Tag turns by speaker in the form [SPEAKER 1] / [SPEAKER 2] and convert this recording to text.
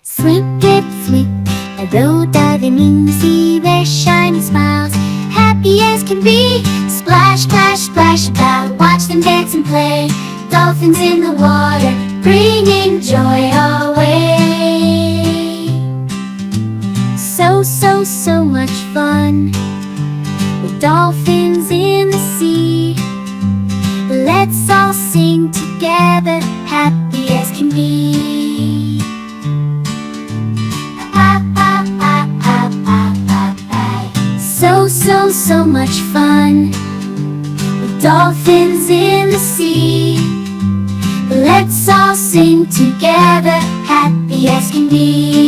[SPEAKER 1] Slip, dip, flip, a row diving in the sea, their shiny smiles, happy as can be. Splash, splash, splash about, watch them dance and play. Dolphins in the water, bringing joy our way. So, so, so much fun with dolphins in the sea. Let's all sing together, happy as can be. So, so, so much fun with dolphins in the sea. Let's all sing together, happy as can be.